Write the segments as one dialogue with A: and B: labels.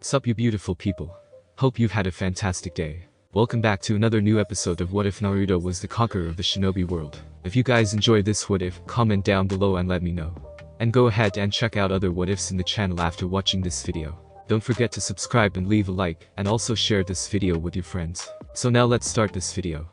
A: Sup you beautiful people. Hope you've had a fantastic day. Welcome back to another new episode of What If Naruto was the conqueror of the Shinobi world. If you guys enjoy this what if, comment down below and let me know. And go ahead and check out other what ifs in the channel after watching this video. Don't forget to subscribe and leave a like, and also share this video with your friends. So now let's start this video.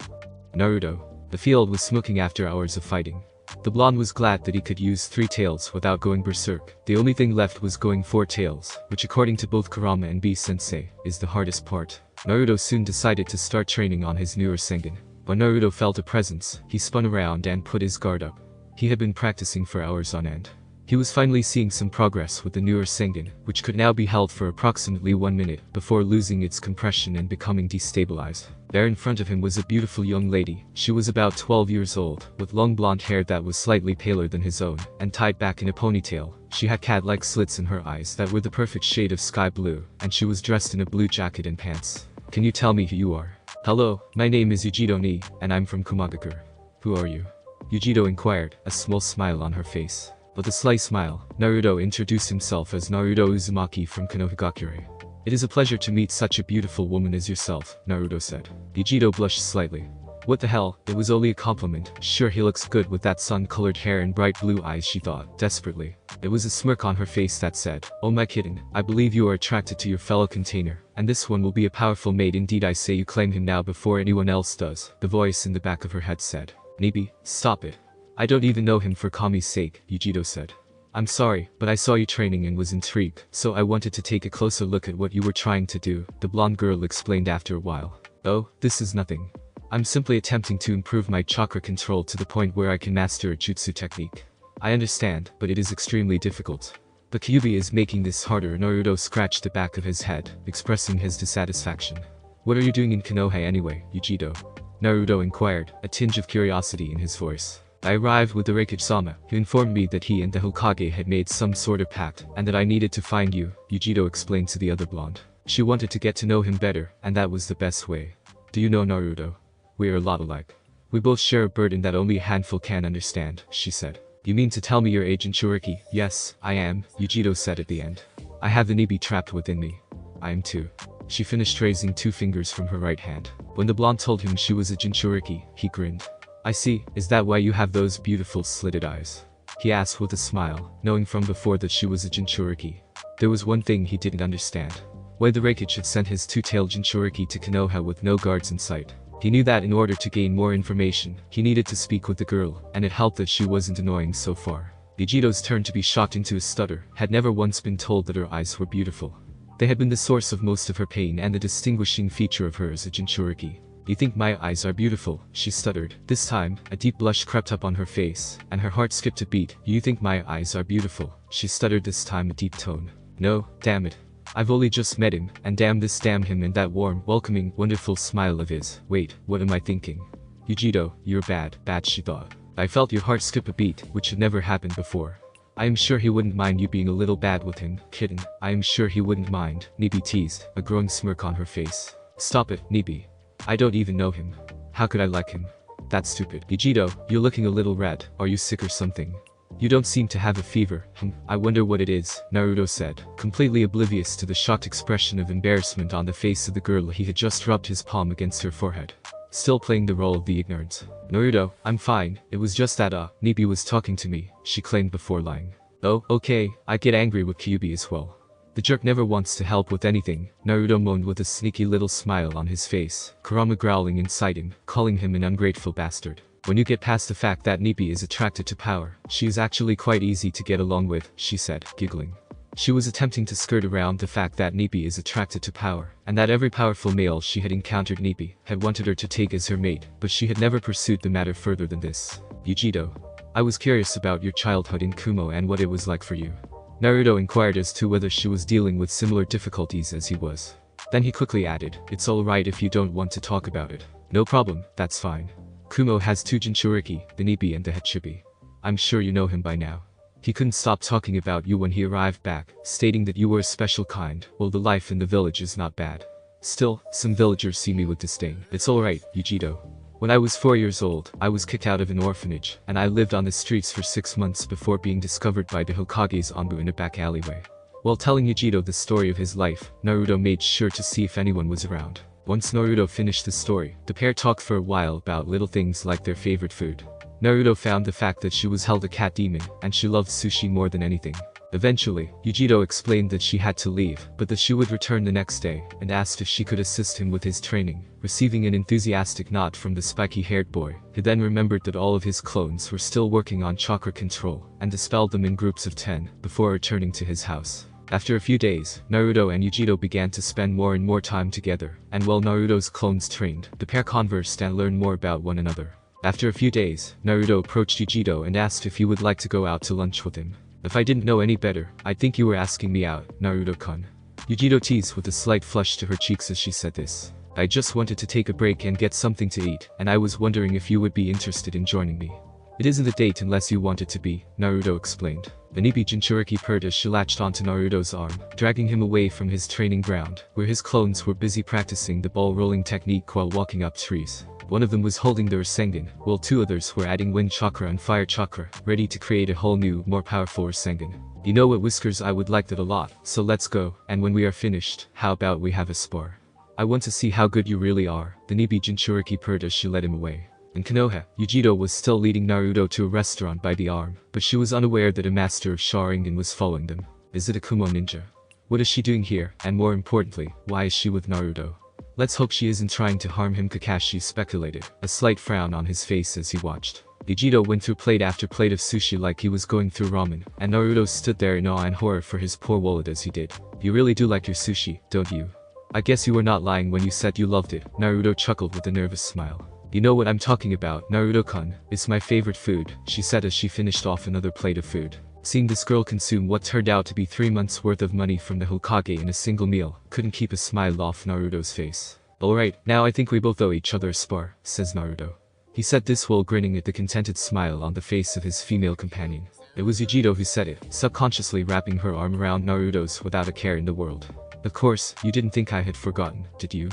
A: Naruto. The field was smoking after hours of fighting. The blonde was glad that he could use 3 tails without going berserk. The only thing left was going 4 tails, which according to both Kurama and B-sensei, is the hardest part. Naruto soon decided to start training on his newer Sengen. When Naruto felt a presence, he spun around and put his guard up. He had been practicing for hours on end. He was finally seeing some progress with the newer Sengen, which could now be held for approximately 1 minute before losing its compression and becoming destabilized. There in front of him was a beautiful young lady. She was about 12 years old, with long blonde hair that was slightly paler than his own, and tied back in a ponytail. She had cat-like slits in her eyes that were the perfect shade of sky blue, and she was dressed in a blue jacket and pants. Can you tell me who you are? Hello, my name is Yugito ni, and I'm from Conqueror. Who are you? Yugito inquired, a small smile on her face. With a sly smile, Naruto introduced himself as Naruto Uzumaki from Konohagakure. It is a pleasure to meet such a beautiful woman as yourself, Naruto said. Yugito blushed slightly. What the hell, it was only a compliment. Sure he looks good with that sun-colored hair and bright blue eyes, she thought, desperately. It was a smirk on her face that said, oh my kitten, I believe you are attracted to your fellow container, and this one will be a powerful mate indeed. I say you claim him now before anyone else does, the voice in the back of her head said. Nibi, stop it. I don't even know him for Kami's sake, Yugito said. I'm sorry, but I saw you training and was intrigued, so I wanted to take a closer look at what you were trying to do, the blonde girl explained after a while. Oh, this is nothing. I'm simply attempting to improve my chakra control to the point where I can master a jutsu technique. I understand, but it is extremely difficult. The Kyuubi is making this harder. Naruto scratched the back of his head, expressing his dissatisfaction. What are you doing in Konoha anyway, Yugito? Naruto inquired, a tinge of curiosity in his voice. I arrived with the Raikage-sama, who informed me that he and the Hokage had made some sort of pact, and that I needed to find you, Yugito explained to the other blonde. She wanted to get to know him better, and that was the best way. Do you know Naruto? We are a lot alike. We both share a burden that only a handful can understand, she said. You mean to tell me your age in Jinchuriki? Yes, I am, Yugito said at the end. I have the Nibi trapped within me. I am too. She finished raising 2 fingers from her right hand. When the blonde told him she was a Jinchuriki, he grinned. I see, is that why you have those beautiful slitted eyes? He asked with a smile, knowing from before that she was a Jinchuriki. There was one thing he didn't understand. Why the Raikage had sent his 2-tailed Jinchuriki to Konoha with no guards in sight. He knew that in order to gain more information, he needed to speak with the girl, and it helped that she wasn't annoying so far. Yugito's turn to be shocked into a stutter, had never once been told that her eyes were beautiful. They had been the source of most of her pain and the distinguishing feature of her as a Jinchuriki. You think my eyes are beautiful, she stuttered. This time, a deep blush crept up on her face, and her heart skipped a beat. You think my eyes are beautiful, she stuttered this time a deep tone. No, damn it. I've only just met him, and damn this damn him and that warm, welcoming, wonderful smile of his. Wait, what am I thinking? Yugito, you're bad, she thought. I felt your heart skip a beat, which had never happened before. I am sure he wouldn't mind you being a little bad with him, kitten. I am sure he wouldn't mind, Nibi teased, a growing smirk on her face. Stop it, Nibi. I don't even know him. How could I like him? That's stupid. Yugito, you're looking a little red. Are you sick or something? You don't seem to have a fever. I wonder what it is, Naruto said, completely oblivious to the shocked expression of embarrassment on the face of the girl. He had just rubbed his palm against her forehead. Still playing the role of the ignorant. Naruto, I'm fine, it was just that Nibi was talking to me, she claimed before lying. Oh, okay, I get angry with Kyuubi as well. The jerk never wants to help with anything, Naruto moaned with a sneaky little smile on his face, Kurama growling inside him, calling him an ungrateful bastard. When you get past the fact that Nibi is attracted to power, she is actually quite easy to get along with, she said, giggling. She was attempting to skirt around the fact that Nibi is attracted to power, and that every powerful male she had encountered Nibi had wanted her to take as her mate, but she had never pursued the matter further than this. Yugito, I was curious about your childhood in Kumo and what it was like for you. Naruto inquired as to whether she was dealing with similar difficulties as he was. Then he quickly added, it's alright if you don't want to talk about it. No problem, that's fine. Kumo has 2 Jinchuriki, the Nibi and the Hachibi. I'm sure you know him by now. He couldn't stop talking about you when he arrived back, stating that you were a special kind. Well, the life in the village is not bad. Still, some villagers see me with disdain. It's alright, Yugito. When I was 4 years old, I was kicked out of an orphanage, and I lived on the streets for 6 months before being discovered by the Hokage's Anbu in a back alleyway. While telling Yugito the story of his life, Naruto made sure to see if anyone was around. Once Naruto finished the story, the pair talked for a while about little things like their favorite food. Naruto found the fact that she was held a cat demon, and she loved sushi more than anything. Eventually, Yugito explained that she had to leave, but that she would return the next day, and asked if she could assist him with his training. Receiving an enthusiastic nod from the spiky-haired boy, he then remembered that all of his clones were still working on chakra control, and dispelled them in groups of 10, before returning to his house. After a few days, Naruto and Yugito began to spend more and more time together, and while Naruto's clones trained, the pair conversed and learned more about one another. After a few days, Naruto approached Yugito and asked if he would like to go out to lunch with him. If I didn't know any better, I'd think you were asking me out, Naruto-kun. Yugito teased with a slight flush to her cheeks as she said this. I just wanted to take a break and get something to eat, and I was wondering if you would be interested in joining me. It isn't a date unless you want it to be, Naruto explained. Anibi Jinchuriki purred as she latched onto Naruto's arm, dragging him away from his training ground, where his clones were busy practicing the ball-rolling technique while walking up trees. One of them was holding the Rasengan, while two others were adding wind chakra and fire chakra, ready to create a whole new, more powerful Rasengan. You know what, Whiskers, I would like that a lot, so let's go, and when we are finished, how about we have a spar? I want to see how good you really are, the Nibi Jinchuriki purred as she led him away. In Konoha, Yugito was still leading Naruto to a restaurant by the arm, but she was unaware that a master of Sharingan was following them. Is it a Kumo ninja? What is she doing here, and more importantly, why is she with Naruto? Let's hope she isn't trying to harm him, Kakashi speculated, a slight frown on his face as he watched. Yugito went through plate after plate of sushi like he was going through ramen, and Naruto stood there in awe and horror for his poor wallet as he did. You really do like your sushi, don't you? I guess you were not lying when you said you loved it, Naruto chuckled with a nervous smile. You know what I'm talking about, Naruto-kun, it's my favorite food, she said as she finished off another plate of food. Seeing this girl consume what turned out to be 3 months worth of money from the Hokage in a single meal, couldn't keep a smile off Naruto's face. Alright, now I think we both owe each other a spar, says Naruto. He said this while grinning at the contented smile on the face of his female companion. It was Yugito who said it, subconsciously wrapping her arm around Naruto's without a care in the world. Of course, you didn't think I had forgotten, did you?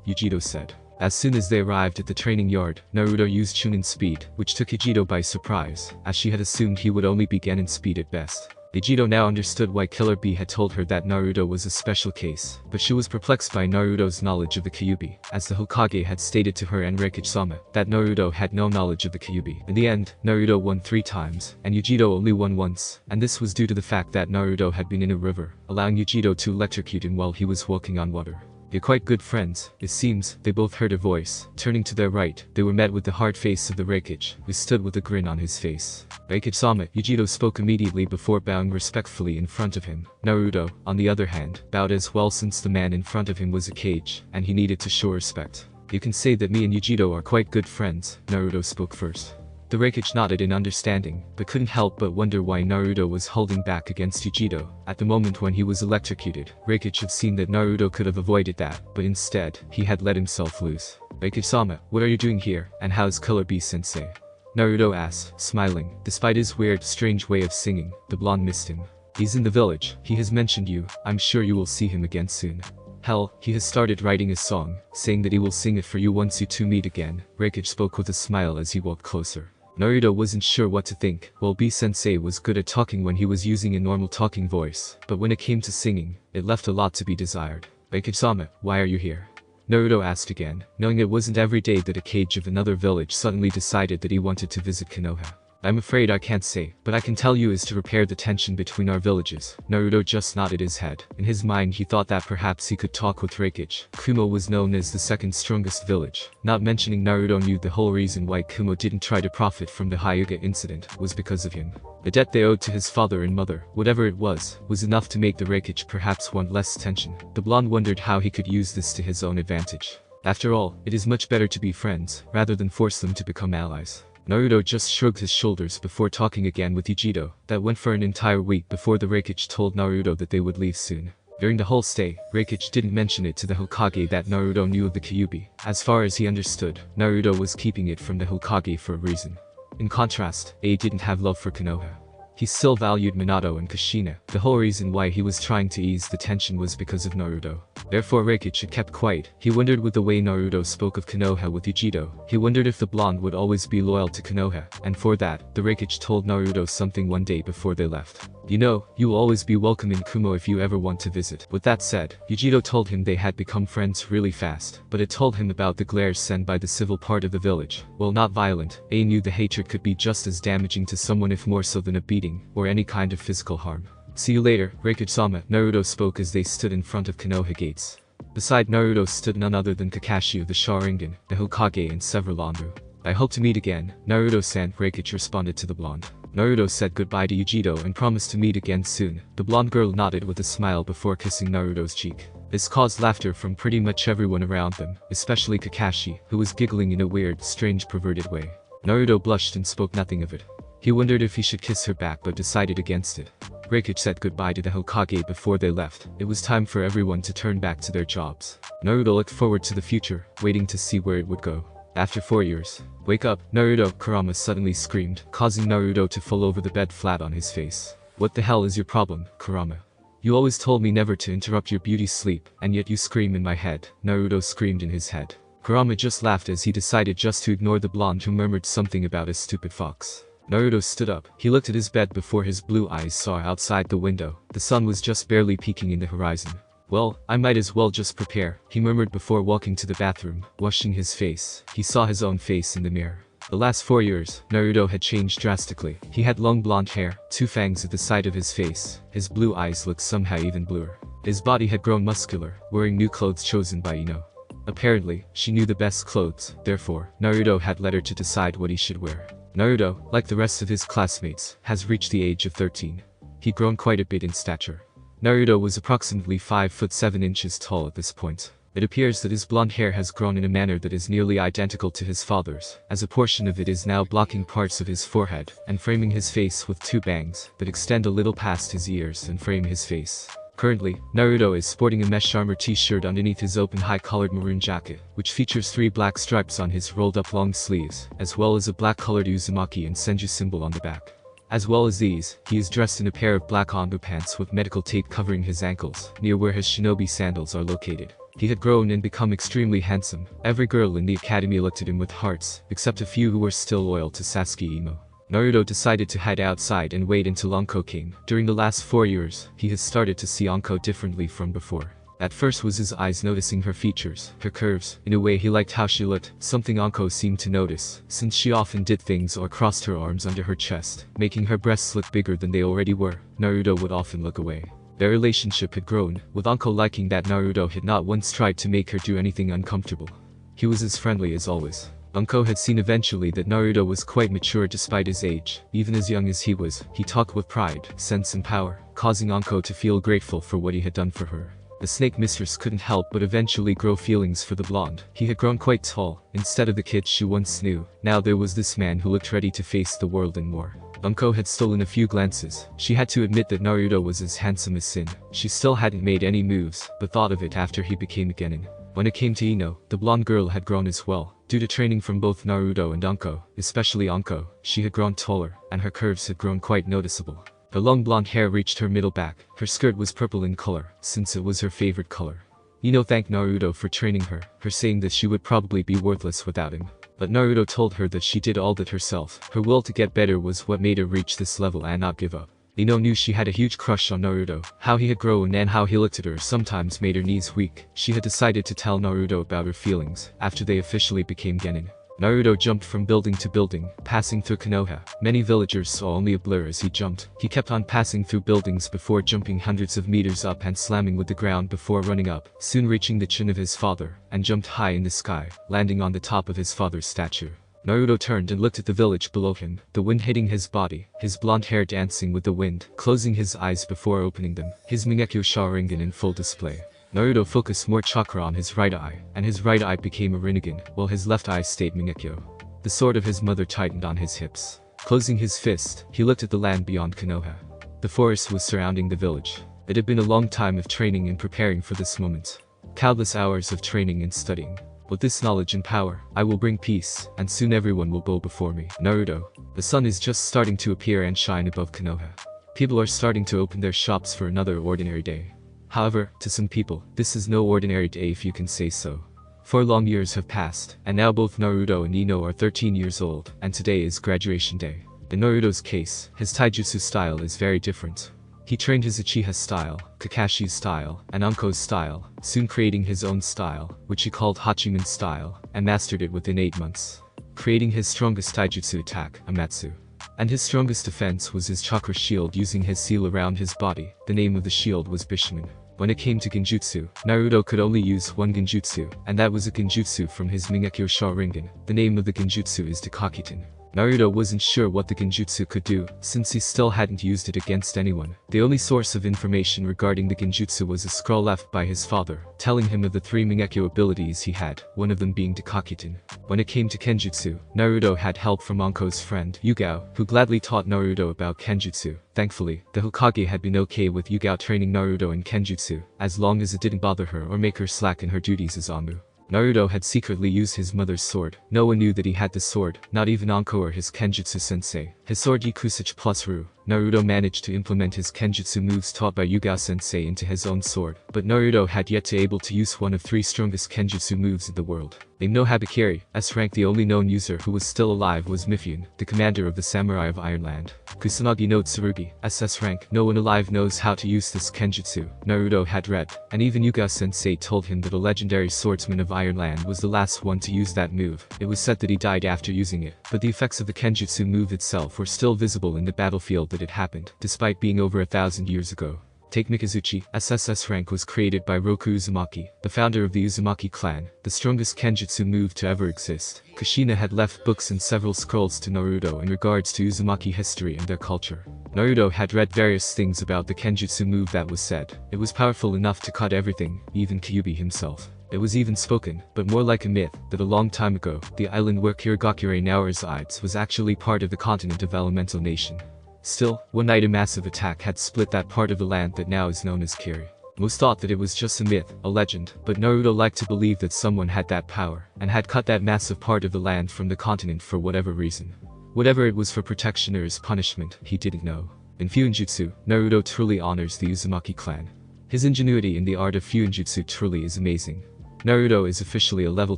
A: Yugito said. As soon as they arrived at the training yard, Naruto used Chunin speed, which took Yugito by surprise, as she had assumed he would only be Genin speed at best. Yugito now understood why Killer Bee had told her that Naruto was a special case, but she was perplexed by Naruto's knowledge of the Kyuubi, as the Hokage had stated to her and Reikage-sama that Naruto had no knowledge of the Kyuubi. In the end, Naruto won 3 times, and Yugito only won once, and this was due to the fact that Naruto had been in a river, allowing Yugito to electrocute him while he was walking on water. You're quite good friends, it seems. They both heard a voice. Turning to their right, they were met with the hard face of the Reikage, who stood with a grin on his face. Reikage-sama, Yugito spoke immediately before bowing respectfully in front of him. Naruto, on the other hand, bowed as well since the man in front of him was a cage, and he needed to show respect. You can say that me and Yugito are quite good friends, Naruto spoke first. The Reikage nodded in understanding, but couldn't help but wonder why Naruto was holding back against Yugito. At the moment when he was electrocuted, Reikage had seen that Naruto could have avoided that, but instead, he had let himself loose. Reikage-sama, what are you doing here, and how's Killer Bee sensei? Naruto asked, smiling. Despite his weird, strange way of singing, the blonde missed him. He's in the village, he has mentioned you, I'm sure you will see him again soon. Hell, he has started writing a song, saying that he will sing it for you once you two meet again, Reikage spoke with a smile as he walked closer. Naruto wasn't sure what to think. While B-sensei was good at talking when he was using a normal talking voice, but when it came to singing, it left a lot to be desired. Reikage-sama, why are you here? Naruto asked again, knowing it wasn't every day that a cage of another village suddenly decided that he wanted to visit Konoha. I'm afraid I can't say, but I can tell you is to repair the tension between our villages. Naruto just nodded his head. In his mind he thought that perhaps he could talk with Reikage. Kumo was known as the second strongest village. Not mentioning Naruto knew the whole reason why Kumo didn't try to profit from the Hyuga incident was because of him. The debt they owed to his father and mother, whatever it was enough to make the Reikage perhaps want less tension. The blonde wondered how he could use this to his own advantage. After all, it is much better to be friends, rather than force them to become allies. Naruto just shrugged his shoulders before talking again with Yugito. That went for an entire week before the Reikage told Naruto that they would leave soon. During the whole stay, Reikage didn't mention it to the Hokage that Naruto knew of the Kyuubi. As far as he understood, Naruto was keeping it from the Hokage for a reason. In contrast, A didn't have love for Konoha. He still valued Minato and Kushina. The whole reason why he was trying to ease the tension was because of Naruto. Therefore Reikage had kept quiet. He wondered with the way Naruto spoke of Konoha with Yugito. He wondered if the blonde would always be loyal to Konoha, and for that, the Reikage told Naruto something one day before they left. You know, you will always be welcome in Kumo if you ever want to visit. With that said, Yugito told him they had become friends really fast, but it told him about the glares sent by the civil part of the village. While not violent, A knew the hatred could be just as damaging to someone if more so than a beating, or any kind of physical harm. See you later, Reikage-sama, Naruto spoke as they stood in front of Konoha gates. Beside Naruto stood none other than Kakashi of the Sharingan, the Hokage and several Anbu. I hope to meet again, Naruto-san, Reikage responded to the blonde. Naruto said goodbye to Yugito and promised to meet again soon. The blonde girl nodded with a smile before kissing Naruto's cheek. This caused laughter from pretty much everyone around them, especially Kakashi, who was giggling in a weird, strange, perverted way. Naruto blushed and spoke nothing of it. He wondered if he should kiss her back but decided against it. Reikage said goodbye to the Hokage before they left. It was time for everyone to turn back to their jobs. Naruto looked forward to the future, waiting to see where it would go. After 4 years. Wake up, Naruto, Kurama suddenly screamed, causing Naruto to fall over the bed flat on his face. What the hell is your problem, Kurama? You always told me never to interrupt your beauty sleep, and yet you scream in my head, Naruto screamed in his head. Kurama just laughed as he decided just to ignore the blonde who murmured something about a stupid fox. Naruto stood up. He looked at his bed before his blue eyes saw outside the window. The sun was just barely peeking in the horizon. Well, I might as well just prepare, he murmured before walking to the bathroom, washing his face. He saw his own face in the mirror. The last 4 years, Naruto had changed drastically. He had long blonde hair, 2 fangs at the side of his face. His blue eyes looked somehow even bluer. His body had grown muscular, wearing new clothes chosen by Ino. Apparently, she knew the best clothes, therefore, Naruto had let her to decide what he should wear. Naruto, like the rest of his classmates, has reached the age of 13. He'd grown quite a bit in stature. Naruto was approximately 5 foot 7 inches tall at this point. It appears that his blonde hair has grown in a manner that is nearly identical to his father's, as a portion of it is now blocking parts of his forehead, and framing his face with 2 bangs, that extend a little past his ears and frame his face. Currently, Naruto is sporting a mesh armor t-shirt underneath his open high-collared maroon jacket, which features 3 black stripes on his rolled-up long sleeves, as well as a black-colored Uzumaki and Senju symbol on the back. As well as these, he is dressed in a pair of black underpants with medical tape covering his ankles, near where his shinobi sandals are located. He had grown and become extremely handsome. Every girl in the academy looked at him with hearts, except a few who were still loyal to Sasuke Imo. Naruto decided to hide outside and wait until Anko came. During the last 4 years, he has started to see Anko differently from before. At first was his eyes noticing her features, her curves. In a way he liked how she looked, something Anko seemed to notice, since she often did things or crossed her arms under her chest, making her breasts look bigger than they already were. Naruto would often look away. Their relationship had grown, with Anko liking that Naruto had not once tried to make her do anything uncomfortable. He was as friendly as always. Anko had seen eventually that Naruto was quite mature despite his age. Even as young as he was, he talked with pride, sense and power, causing Anko to feel grateful for what he had done for her. The snake mistress couldn't help but eventually grow feelings for the blonde. He had grown quite tall, instead of the kid she once knew. Now there was this man who looked ready to face the world and more. Anko had stolen a few glances. She had to admit that Naruto was as handsome as sin. She still hadn't made any moves, but thought of it after he became a genin. When it came to Ino, the blonde girl had grown as well. Due to training from both Naruto and Anko, especially Anko, she had grown taller, and her curves had grown quite noticeable. Her long blonde hair reached her middle back. Her skirt was purple in color, since it was her favorite color. Ino thanked Naruto for training her, saying that she would probably be worthless without him. But Naruto told her that she did all that herself. Her will to get better was what made her reach this level and not give up. Ino knew she had a huge crush on Naruto. How he had grown and how he looked at her sometimes made her knees weak. She had decided to tell Naruto about her feelings, after they officially became genin. Naruto jumped from building to building, passing through Konoha. Many villagers saw only a blur as he jumped. He kept on passing through buildings before jumping hundreds of meters up and slamming with the ground before running up, soon reaching the chin of his father, and jumped high in the sky, landing on the top of his father's statue. Naruto turned and looked at the village below him, the wind hitting his body, his blonde hair dancing with the wind, closing his eyes before opening them, his Mingekyo Sharingan in full display. Naruto focused more chakra on his right eye, and his right eye became a Rinnegan, while his left eye stayed Mingekyo. The sword of his mother tightened on his hips. Closing his fist, he looked at the land beyond Konoha. The forest was surrounding the village. It had been a long time of training and preparing for this moment. Countless hours of training and studying. With this knowledge and power, I will bring peace, and soon everyone will bow before me. Naruto. The sun is just starting to appear and shine above Konoha. People are starting to open their shops for another ordinary day. However, to some people, this is no ordinary day if you can say so. 4 long years have passed, and now both Naruto and Ino are 13 years old, and today is graduation day. In Naruto's case, his taijutsu style is very different. He trained his Uchiha style, Kakashi's style, and Anko's style, soon creating his own style, which he called Hachiman style, and mastered it within 8 months. Creating his strongest taijutsu attack, Amatsu. And his strongest defense was his chakra shield using his seal around his body. The name of the shield was Bishiman. When it came to genjutsu, Naruto could only use one genjutsu, and that was a genjutsu from his Mingekyo Sharingan. The name of the genjutsu is Dakakitan. Naruto wasn't sure what the genjutsu could do, since he still hadn't used it against anyone. The only source of information regarding the genjutsu was a scroll left by his father, telling him of the 3 Mingekyo abilities he had, one of them being Dakakitan. When it came to kenjutsu, Naruto had help from Anko's friend, Yugao, who gladly taught Naruto about kenjutsu. Thankfully, the Hokage had been okay with Yugao training Naruto in kenjutsu, as long as it didn't bother her or make her slack in her duties as Amu. Naruto had secretly used his mother's sword. No one knew that he had the sword, not even Anko or his kenjutsu sensei. His sword Yakusuchi plus Ru. Naruto managed to implement his kenjutsu moves taught by Yugao sensei into his own sword, but Naruto had yet to able to use one of 3 strongest kenjutsu moves in the world. Named no Habakiri, S-rank the only known user who was still alive was Mifune, the commander of the samurai of Ironland. Kusanagi no Tsurugi, SS rank, no one alive knows how to use this kenjutsu, Naruto had read, and even Yugao sensei told him that a legendary swordsman of Ironland was the last one to use that move. It was said that he died after using it, but the effects of the kenjutsu move itself were still visible in the battlefield that it happened, despite being over 1,000 years ago. Take Mikazuchi, SSS rank was created by Roku Uzumaki, the founder of the Uzumaki clan, the strongest kenjutsu move to ever exist. Kushina had left books and several scrolls to Naruto in regards to Uzumaki history and their culture. Naruto had read various things about the kenjutsu move that was said. It was powerful enough to cut everything, even Kyuubi himself. It was even spoken, but more like a myth, that a long time ago, the island where Kirigakure now resides was actually part of the continent of Elemental Nation. Still, one night a massive attack had split that part of the land that now is known as Kiri. Most thought that it was just a myth, a legend, but Naruto liked to believe that someone had that power, and had cut that massive part of the land from the continent for whatever reason. Whatever it was for protection or as punishment, he didn't know. In Fuinjutsu, Naruto truly honors the Uzumaki clan. His ingenuity in the art of Fuinjutsu truly is amazing. Naruto is officially a level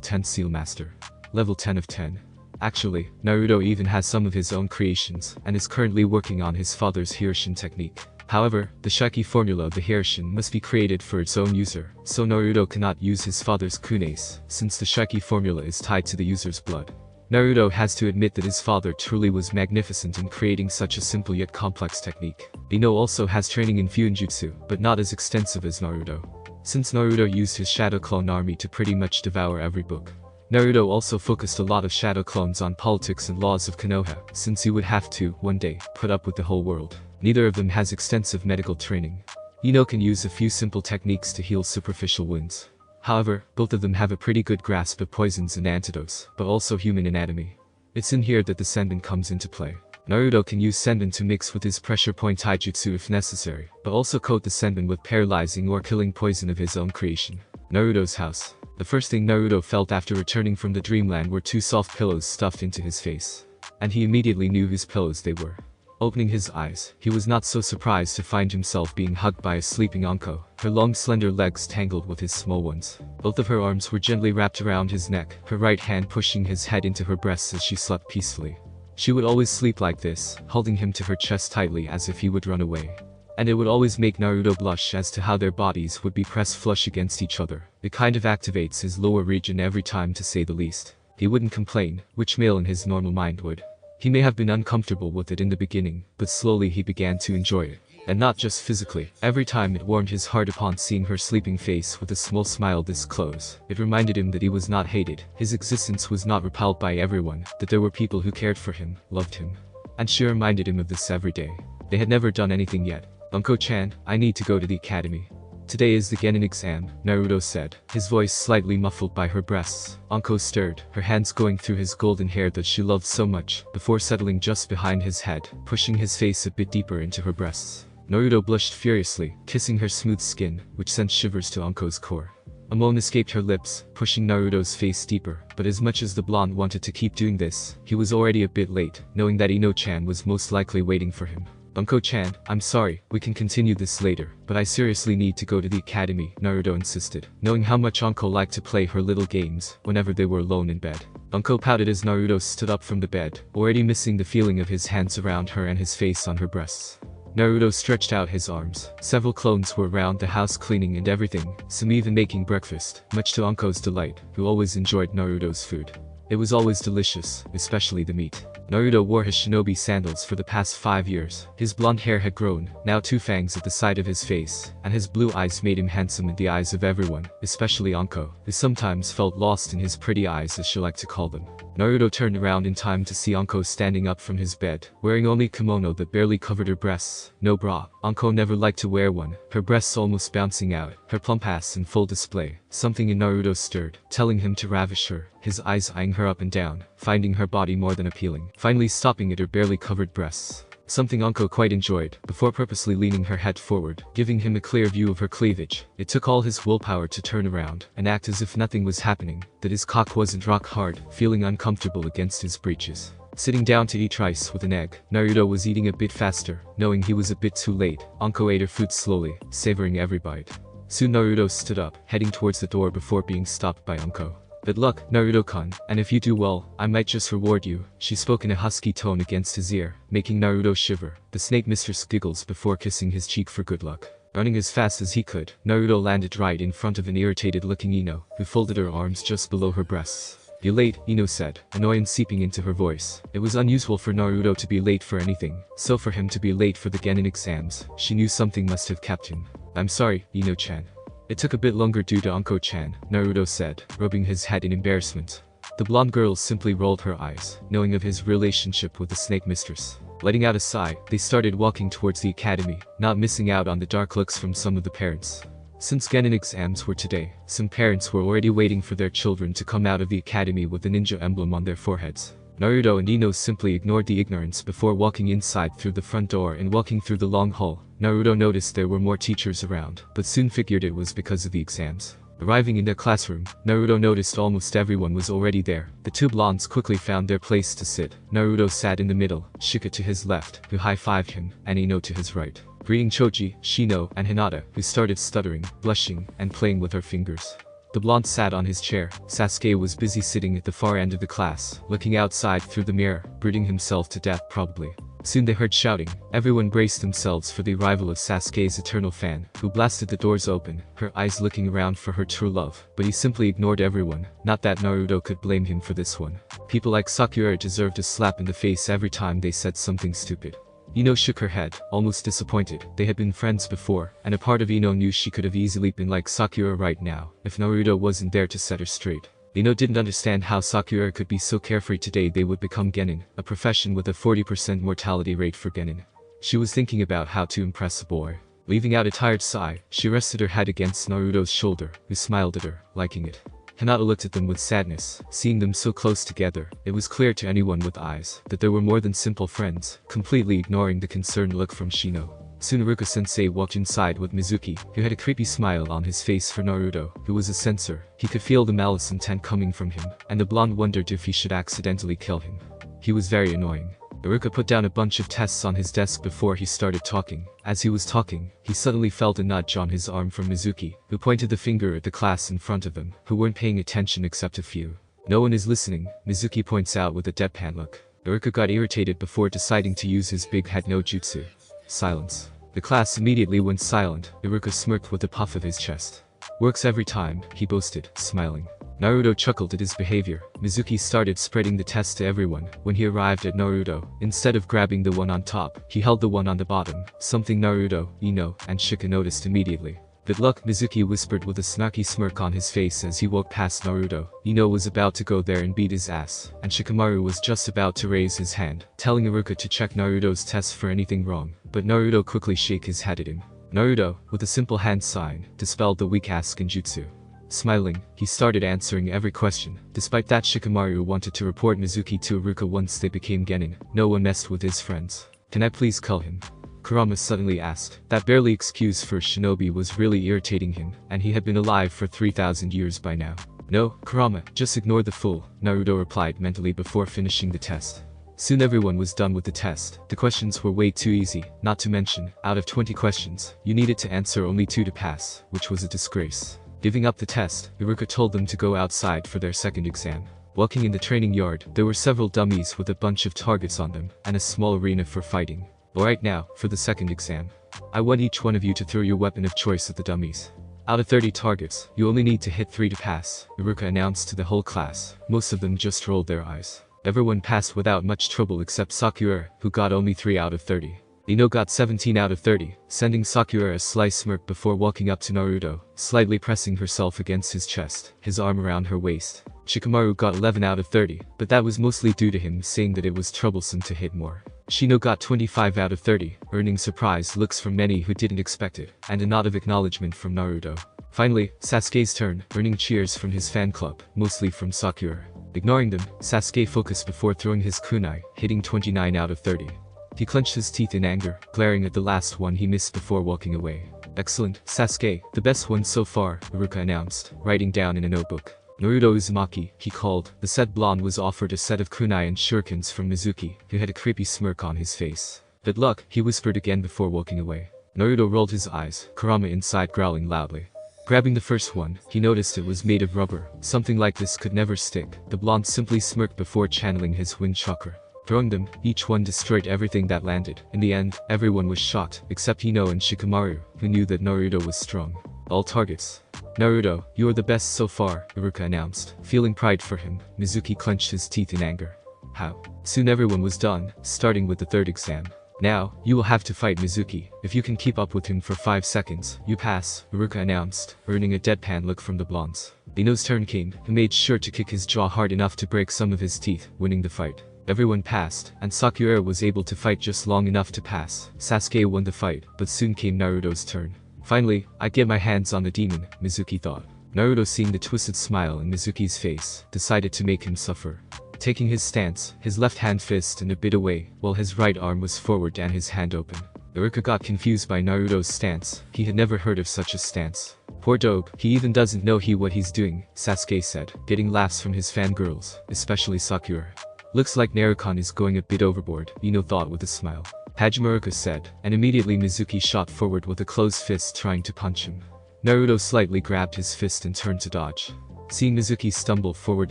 A: 10 seal master. Level 10 of 10. Actually, Naruto even has some of his own creations, and is currently working on his father's Hiroshin technique. However, the Shiki formula of the Hiroshin must be created for its own user, so Naruto cannot use his father's Kunes, since the Shiki formula is tied to the user's blood. Naruto has to admit that his father truly was magnificent in creating such a simple yet complex technique. Ino also has training in Fuinjutsu, but not as extensive as Naruto. Since Naruto used his Shadow Clone army to pretty much devour every book. Naruto also focused a lot of shadow clones on politics and laws of Konoha, since he would have to, one day, put up with the whole world. Neither of them has extensive medical training. Ino can use a few simple techniques to heal superficial wounds. However, both of them have a pretty good grasp of poisons and antidotes, but also human anatomy. It's in here that the Senbon comes into play. Naruto can use Senbon to mix with his pressure point taijutsu if necessary, but also coat the Senbon with paralyzing or killing poison of his own creation. Naruto's house. The first thing Naruto felt after returning from the dreamland were 2 soft pillows stuffed into his face. And he immediately knew whose pillows they were. Opening his eyes, he was not so surprised to find himself being hugged by a sleeping Anko, her long slender legs tangled with his small ones. Both of her arms were gently wrapped around his neck, her right hand pushing his head into her breasts as she slept peacefully. She would always sleep like this, holding him to her chest tightly as if he would run away. And it would always make Naruto blush as to how their bodies would be pressed flush against each other. It kind of activates his lower region every time, to say the least. He wouldn't complain, which male in his normal mind would. He may have been uncomfortable with it in the beginning, but slowly he began to enjoy it. And not just physically. Every time it warmed his heart upon seeing her sleeping face with a small smile this close. It reminded him that he was not hated, his existence was not repelled by everyone, that there were people who cared for him, loved him. And she reminded him of this every day. They had never done anything yet. Unko-chan, I need to go to the academy. Today is the Genin exam, Naruto said, his voice slightly muffled by her breasts. Anko stirred, her hands going through his golden hair that she loved so much, before settling just behind his head, pushing his face a bit deeper into her breasts. Naruto blushed furiously, kissing her smooth skin, which sent shivers to Anko's core. A moan escaped her lips, pushing Naruto's face deeper, but as much as the blonde wanted to keep doing this, he was already a bit late, knowing that Ino-chan was most likely waiting for him. Bunko-chan, I'm sorry, we can continue this later, but I seriously need to go to the academy, Naruto insisted, knowing how much Anko liked to play her little games, whenever they were alone in bed. Bunko pouted as Naruto stood up from the bed, already missing the feeling of his hands around her and his face on her breasts. Naruto stretched out his arms. Several clones were around the house cleaning and everything, some even making breakfast, much to Anko's delight, who always enjoyed Naruto's food. It was always delicious, especially the meat. Naruto wore his shinobi sandals for the past 5 years. His blonde hair had grown, now 2 fangs at the side of his face, and his blue eyes made him handsome in the eyes of everyone, especially Anko, who sometimes felt lost in his pretty eyes as she liked to call them. Naruto turned around in time to see Anko standing up from his bed, wearing only a kimono that barely covered her breasts, no bra. Anko never liked to wear one, her breasts almost bouncing out, her plump ass in full display. Something in Naruto stirred, telling him to ravish her, his eyes eyeing her up and down, finding her body more than appealing, finally stopping at her barely covered breasts. Something Anko quite enjoyed, before purposely leaning her head forward, giving him a clear view of her cleavage. It took all his willpower to turn around, and act as if nothing was happening, that his cock wasn't rock hard, feeling uncomfortable against his breeches. Sitting down to eat rice with an egg, Naruto was eating a bit faster, knowing he was a bit too late. Anko ate her food slowly, savoring every bite. Soon Naruto stood up, heading towards the door before being stopped by Anko. "Good luck, Naruto-kun, and if you do well, I might just reward you," she spoke in a husky tone against his ear, making Naruto shiver. The snake mistress giggles before kissing his cheek for good luck. Running as fast as he could, Naruto landed right in front of an irritated-looking Ino, who folded her arms just below her breasts. "You're late," Ino said, annoyance seeping into her voice. It was unusual for Naruto to be late for anything, so for him to be late for the Genin exams, she knew something must have kept him. "I'm sorry, Ino-chan. It took a bit longer due to Anko-chan," Naruto said, rubbing his head in embarrassment. The blonde girl simply rolled her eyes, knowing of his relationship with the snake mistress. Letting out a sigh, they started walking towards the academy, not missing out on the dark looks from some of the parents. Since Genin exams were today, some parents were already waiting for their children to come out of the academy with the ninja emblem on their foreheads. Naruto and Ino simply ignored the ignorance before walking inside through the front door and walking through the long hall. Naruto noticed there were more teachers around, but soon figured it was because of the exams. Arriving in their classroom, Naruto noticed almost everyone was already there. The 2 blondes quickly found their place to sit. Naruto sat in the middle, Shika to his left, who high-fived him, and Ino to his right, greeting Choji, Shino, and Hinata, who started stuttering, blushing, and playing with her fingers. The blonde sat on his chair. Sasuke was busy sitting at the far end of the class, looking outside through the mirror, brooding himself to death probably. Soon they heard shouting. Everyone braced themselves for the arrival of Sasuke's eternal fan, who blasted the doors open, her eyes looking around for her true love. But he simply ignored everyone. Not that Naruto could blame him for this one. People like Sakura deserved a slap in the face every time they said something stupid. Ino shook her head, almost disappointed. They had been friends before, and a part of Ino knew she could have easily been like Sakura right now, if Naruto wasn't there to set her straight. Ino didn't understand how Sakura could be so carefree today they would become Genin, a profession with a 40% mortality rate for Genin. She was thinking about how to impress a boy. Leaving out a tired sigh, she rested her head against Naruto's shoulder, who smiled at her, liking it. Hinata looked at them with sadness, seeing them so close together. It was clear to anyone with eyes that they were more than simple friends, completely ignoring the concerned look from Shino. Soon Iruka-sensei walked inside with Mizuki, who had a creepy smile on his face for Naruto, who was a censor. He could feel the malice intent coming from him, and the blonde wondered if he should accidentally kill him. He was very annoying. Iruka put down a bunch of tests on his desk before he started talking. As he was talking, he suddenly felt a nudge on his arm from Mizuki, who pointed the finger at the class in front of him, who weren't paying attention except a few. "No one is listening," Mizuki points out with a deadpan look. Iruka got irritated before deciding to use his big head no jutsu. Silence. The class immediately went silent. Iruka smirked with a puff of his chest. "Works every time," he boasted, smiling. Naruto chuckled at his behavior. Mizuki started spreading the test to everyone. When he arrived at Naruto, instead of grabbing the one on top, he held the one on the bottom, something Naruto, Ino, and Shika noticed immediately. "Good luck," Mizuki whispered with a snarky smirk on his face as he walked past Naruto. Ino was about to go there and beat his ass, and Shikamaru was just about to raise his hand, telling Iruka to check Naruto's test for anything wrong, but Naruto quickly shook his head at him. Naruto, with a simple hand sign, dispelled the weak-ass genjutsu. Smiling, he started answering every question. Despite that, Shikamaru wanted to report Mizuki to Iruka once they became Genin. No one messed with his friends. "Can I please kill him?" Kurama suddenly asked. That barely excuse for Shinobi was really irritating him, and he had been alive for 3,000 years by now. "No, Kurama, just ignore the fool," Naruto replied mentally before finishing the test. Soon everyone was done with the test. The questions were way too easy, not to mention, out of 20 questions, you needed to answer only 2 to pass, which was a disgrace. Giving up the test, Iruka told them to go outside for their second exam. Walking in the training yard, there were several dummies with a bunch of targets on them, and a small arena for fighting. Alright now, for the second exam. I want each one of you to throw your weapon of choice at the dummies. Out of 30 targets, you only need to hit 3 to pass, Iruka announced to the whole class. Most of them just rolled their eyes. Everyone passed without much trouble except Sakura, who got only 3 out of 30. Ino got 17 out of 30, sending Sakura a sly smirk before walking up to Naruto, slightly pressing herself against his chest, his arm around her waist. Shikamaru got 11 out of 30, but that was mostly due to him saying that it was troublesome to hit more. Shino got 25 out of 30, earning surprised looks from many who didn't expect it, and a nod of acknowledgement from Naruto. Finally, Sasuke's turn, earning cheers from his fan club, mostly from Sakura. Ignoring them, Sasuke focused before throwing his kunai, hitting 29 out of 30. He clenched his teeth in anger, glaring at the last one he missed before walking away. Excellent, Sasuke, the best one so far, Iruka announced, writing down in a notebook. Naruto Uzumaki, he called. The said blonde was offered a set of kunai and shurikens from Mizuki, who had a creepy smirk on his face. Good luck, he whispered again before walking away. Naruto rolled his eyes, Kurama inside growling loudly. Grabbing the first one, he noticed it was made of rubber. Something like this could never stick. The blonde simply smirked before channeling his wind chakra. Throwing them, each one destroyed everything that landed. In the end, everyone was shocked, except Ino and Shikamaru, who knew that Naruto was strong. All targets. Naruto, you are the best so far, Iruka announced. Feeling pride for him, Mizuki clenched his teeth in anger. How? Soon everyone was done, starting with the third exam. Now, you will have to fight Mizuki. If you can keep up with him for 5 seconds, you pass, Iruka announced, earning a deadpan look from the blondes. Ino's turn came, who made sure to kick his jaw hard enough to break some of his teeth, winning the fight. Everyone passed, and Sakura was able to fight just long enough to pass. Sasuke won the fight, but soon came Naruto's turn. Finally, I get my hands on the demon, Mizuki thought. Naruto, seeing the twisted smile in Mizuki's face, decided to make him suffer. Taking his stance, his left hand fist and a bit away, while his right arm was forward and his hand open. Iruka got confused by Naruto's stance. He had never heard of such a stance. Poor dope, he even doesn't know what he's doing, Sasuke said, getting laughs from his fangirls, especially Sakura. Looks like Naruto is going a bit overboard, Ino thought with a smile. Hajimaruka said, and immediately Mizuki shot forward with a closed fist trying to punch him. Naruto slightly grabbed his fist and turned to dodge. Seeing Mizuki stumble forward,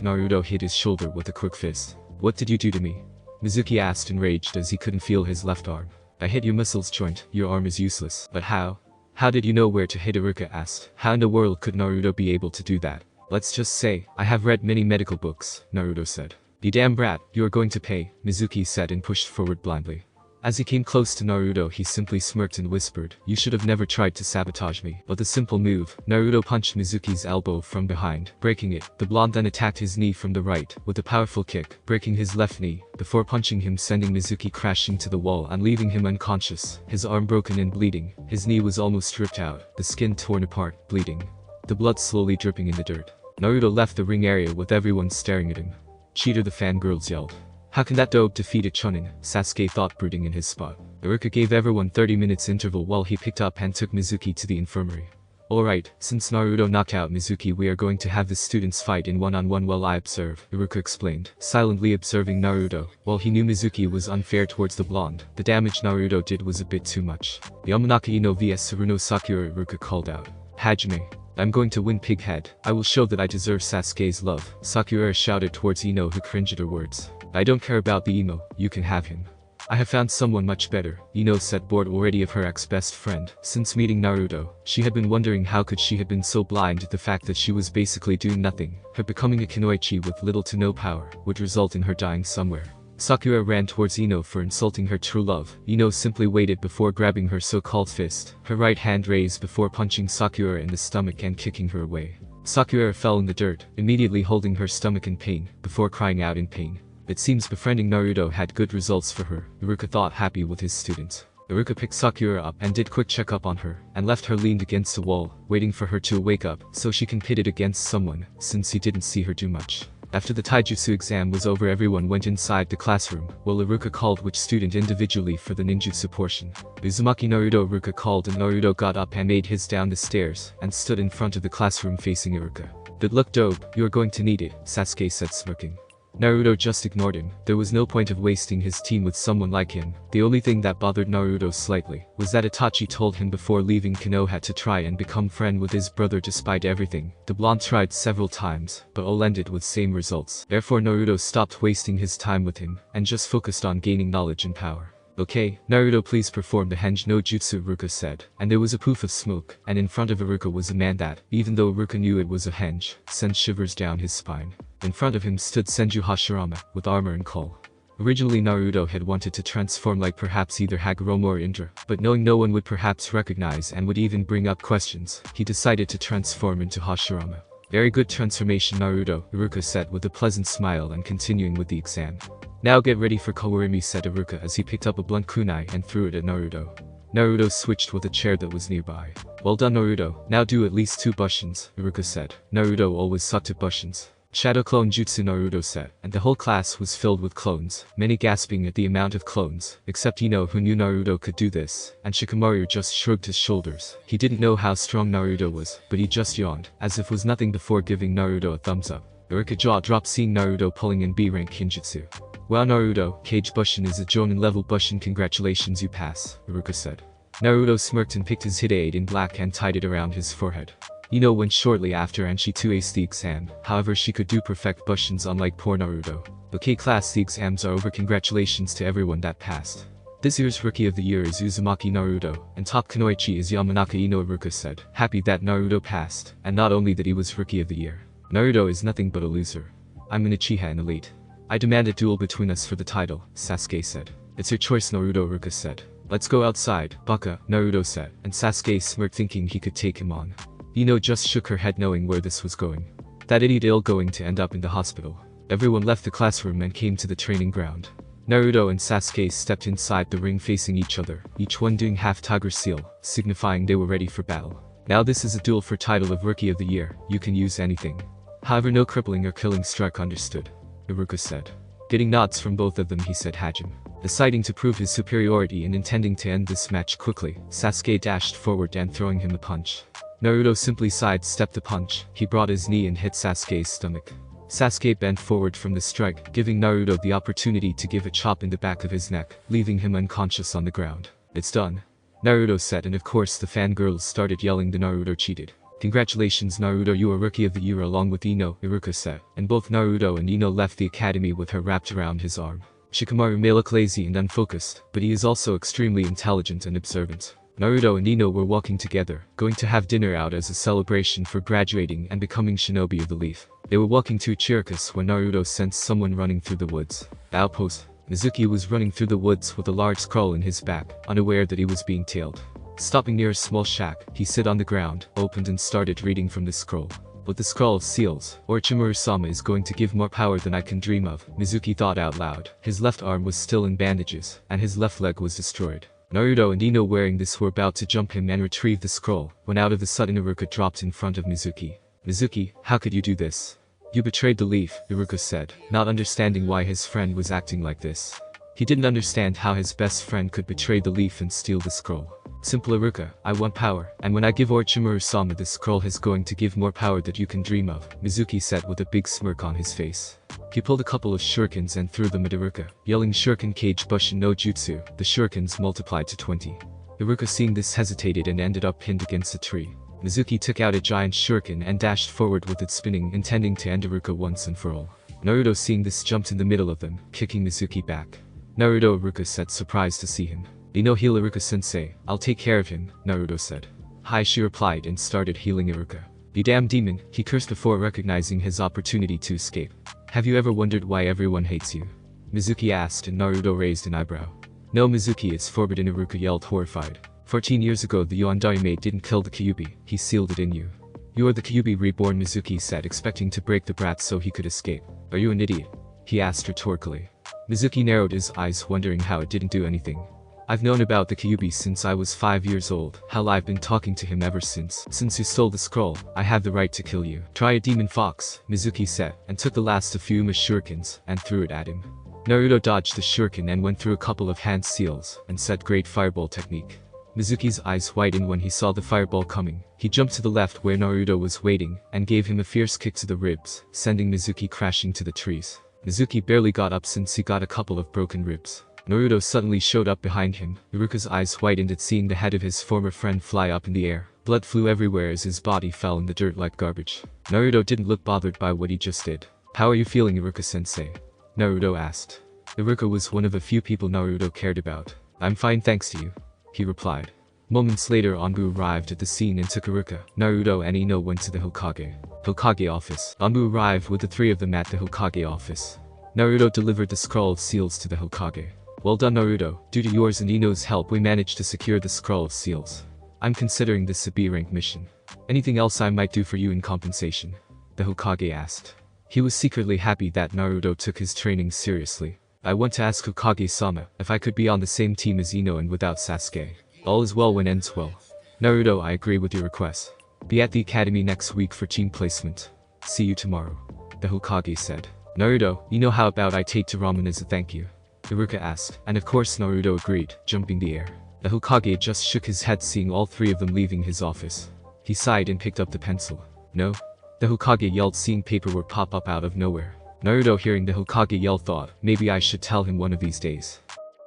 A: Naruto hit his shoulder with a quick fist. What did you do to me? Mizuki asked, enraged as he couldn't feel his left arm. I hit your muscles joint, your arm is useless. But how? How did you know where to hit? Iruka asked. How in the world could Naruto be able to do that? Let's just say, I have read many medical books, Naruto said. You damn brat, you are going to pay, Mizuki said and pushed forward blindly. As he came close to Naruto, he simply smirked and whispered, you should have never tried to sabotage me. But the simple move, Naruto punched Mizuki's elbow from behind, breaking it. The blonde then attacked his knee from the right, with a powerful kick, breaking his left knee, before punching him, sending Mizuki crashing to the wall and leaving him unconscious, his arm broken and bleeding. His knee was almost ripped out, the skin torn apart, bleeding. The blood slowly dripping in the dirt. Naruto left the ring area with everyone staring at him. Cheater, the fangirls yelled. How can that dope defeat a chunin? Sasuke thought, brooding in his spot. Iruka gave everyone 30 minutes interval while he picked up and took Mizuki to the infirmary. Alright, since Naruto knocked out Mizuki, we are going to have the students fight in one-on-one while I observe, Iruka explained, silently observing Naruto. While he knew Mizuki was unfair towards the blonde, the damage Naruto did was a bit too much. Yamanaka Ino vs Saruno Sakura, Iruka called out. Hajime. I'm going to win, pighead. I will show that I deserve Sasuke's love, Sakura shouted towards Ino, who cringed at her words. I don't care about the emo, you can have him. I have found someone much better, Ino said, bored already of her ex-best friend. Since meeting Naruto, she had been wondering how could she have been so blind to the fact that she was basically doing nothing. Her becoming a kunoichi with little to no power would result in her dying somewhere. Sakura ran towards Ino for insulting her true love. Ino simply waited before grabbing her so-called fist, her right hand raised before punching Sakura in the stomach and kicking her away. Sakura fell in the dirt, immediately holding her stomach in pain, before crying out in pain. It seems befriending Naruto had good results for her, Iruka thought, happy with his students. Iruka picked Sakura up and did quick checkup on her, and left her leaned against the wall, waiting for her to wake up, so she can pit it against someone, since he didn't see her do much. After the taijutsu exam was over, everyone went inside the classroom, while Iruka called which student individually for the ninjutsu portion. Uzumaki Naruto, Iruka called, and Naruto got up and made his down the stairs, and stood in front of the classroom facing Iruka. Good luck, dope, you are going to need it, Sasuke said, smirking. Naruto just ignored him. There was no point of wasting his team with someone like him. The only thing that bothered Naruto slightly was that Itachi told him before leaving Konoha to try and become friend with his brother despite everything. The blonde tried several times, but all ended with same results. Therefore Naruto stopped wasting his time with him, and just focused on gaining knowledge and power. Okay, Naruto, please perform the Henge no Jutsu, Iruka said. And there was a poof of smoke, and in front of Iruka was a man that, even though Iruka knew it was a Henge, sent shivers down his spine. In front of him stood Senju Hashirama, with armor and call. Originally Naruto had wanted to transform like perhaps either Hagoromo or Indra, but knowing no one would perhaps recognize and would even bring up questions, he decided to transform into Hashirama. Very good transformation, Naruto, Iruka said with a pleasant smile and continuing with the exam. Now get ready for Kawarimi, said Iruka as he picked up a blunt kunai and threw it at Naruto. Naruto switched with a chair that was nearby. Well done, Naruto, now do at least 2 bushins, Iruka said. Naruto always sucked at bushins. Shadow clone jutsu, Naruto said, and the whole class was filled with clones, many gasping at the amount of clones, except Ino, who knew Naruto could do this, and Shikamaru just shrugged his shoulders. He didn't know how strong Naruto was, but he just yawned, as if was nothing before giving Naruto a thumbs up. Iruka jaw dropped seeing Naruto pulling in B-rank Kinjutsu. Wow, Naruto, Cage Bushin is a Jonin level Bushin, congratulations, you pass, Iruka said. Naruto smirked and picked his hide in black and tied it around his forehead. Ino went shortly after and she too aced the exam, however she could do perfect bushins unlike poor Naruto. Okay class, the exams are over, congratulations to everyone that passed. This year's Rookie of the Year is Uzumaki Naruto, and top Kunoichi is Yamanaka Ino, Iruka said, happy that Naruto passed, and not only that he was Rookie of the Year. Naruto is nothing but a loser. I'm an Uchiha and elite. I demand a duel between us for the title, Sasuke said. It's your choice, Naruto, Iruka said. Let's go outside, Baka, Naruto said, and Sasuke smirked thinking he could take him on. Ino just shook her head knowing where this was going. That idiot ill going to end up in the hospital. Everyone left the classroom and came to the training ground. Naruto and Sasuke stepped inside the ring facing each other, each one doing half tiger seal, signifying they were ready for battle. Now this is a duel for title of Rookie of the Year, you can use anything. However, no crippling or killing strike, understood, Iruka said. Getting nods from both of them, he said Hajime. Deciding to prove his superiority and intending to end this match quickly, Sasuke dashed forward and throwing him a punch. Naruto simply sidestepped the punch. He brought his knee and hit Sasuke's stomach. Sasuke bent forward from the strike, giving Naruto the opportunity to give a chop in the back of his neck, leaving him unconscious on the ground. It's done, Naruto said, and of course the fangirls started yelling that Naruto cheated. Congratulations, Naruto, you are Rookie of the Year along with Ino, Iruka said, and both Naruto and Ino left the academy with her wrapped around his arm. Shikamaru may look lazy and unfocused, but he is also extremely intelligent and observant. Naruto and Ino were walking together, going to have dinner out as a celebration for graduating and becoming Shinobi of the Leaf. They were walking to Ichirikus when Naruto sensed someone running through the woods. Outpost. Mizuki was running through the woods with a large scroll in his back, unaware that he was being tailed. Stopping near a small shack, he sat on the ground, opened and started reading from the scroll. With the scroll of seals, Orochimaru-sama is going to give more power than I can dream of, Mizuki thought out loud. His left arm was still in bandages, and his left leg was destroyed. Naruto and Ino wearing this were about to jump him and retrieve the scroll, when out of the sudden Iruka dropped in front of Mizuki. Mizuki, how could you do this? You betrayed the leaf, Iruka said, not understanding why his friend was acting like this. He didn't understand how his best friend could betray the leaf and steal the scroll. Simple, Iruka, I want power, and when I give Orochimaru-sama this scroll is going to give more power that you can dream of, Mizuki said with a big smirk on his face. He pulled a couple of shurikens and threw them at Iruka, yelling Shuriken Cage Bushin no Jutsu. The shurikens multiplied to 20. Iruka seeing this hesitated and ended up pinned against a tree. Mizuki took out a giant shuriken and dashed forward with it spinning, intending to end Iruka once and for all. Naruto seeing this jumped in the middle of them, kicking Mizuki back. Naruto, Iruka said, surprised to see him. Ino heal Iruka-sensei, I'll take care of him, Naruto said. Hi, she replied and started healing Iruka. You damn demon, he cursed before recognizing his opportunity to escape. Have you ever wondered why everyone hates you? Mizuki asked and Naruto raised an eyebrow. No, Mizuki, it's forbidden, Iruka yelled horrified. 14 years ago the Yondaime didn't kill the Kyuubi, he sealed it in you. You are the Kyuubi reborn, Mizuki said, expecting to break the brat so he could escape. Are you an idiot? He asked rhetorically. Mizuki narrowed his eyes, wondering how it didn't do anything. I've known about the Kyuubi since I was 5 years old. Hell, I've been talking to him ever since. Since you stole the scroll, I have the right to kill you. Try a demon fox, Mizuki said, and took the last of Fuuma's shurikens, and threw it at him. Naruto dodged the shuriken and went through a couple of hand seals, and set great fireball technique. Mizuki's eyes widened when he saw the fireball coming. He jumped to the left where Naruto was waiting, and gave him a fierce kick to the ribs, sending Mizuki crashing to the trees. Mizuki barely got up since he got a couple of broken ribs. Naruto suddenly showed up behind him. Iruka's eyes widened at seeing the head of his former friend fly up in the air. Blood flew everywhere as his body fell in the dirt like garbage. Naruto didn't look bothered by what he just did. How are you feeling, Iruka-sensei? Naruto asked. Iruka was one of the few people Naruto cared about. I'm fine thanks to you, he replied. Moments later Anbu arrived at the scene and Takaruka, Naruto and Ino went to the Hokage office. Anbu arrived with the three of them at the Hokage office. Naruto delivered the scroll of seals to the Hokage. Well done Naruto, due to yours and Ino's help we managed to secure the scroll of seals. I'm considering this a B-rank mission. Anything else I might do for you in compensation? The Hokage asked. He was secretly happy that Naruto took his training seriously. I want to ask Hokage-sama if I could be on the same team as Ino and without Sasuke. All is well when ends well. Naruto, I agree with your request. Be at the academy next week for team placement. See you tomorrow, the Hokage said. Naruto, you know how about I take to ramen as a thank you? Iruka asked, and of course Naruto agreed, jumping the air. The Hokage just shook his head seeing all three of them leaving his office. He sighed and picked up the pencil. No? The Hokage yelled seeing paperwork pop up out of nowhere. Naruto hearing the Hokage yell thought, maybe I should tell him one of these days.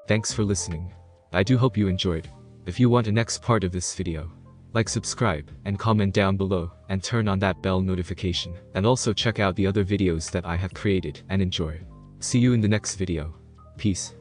A: Thanks for listening. I do hope you enjoyed. If you want a next part of this video, like, subscribe, and comment down below, and turn on that bell notification, and also check out the other videos that I have created, and enjoy. See you in the next video. Peace.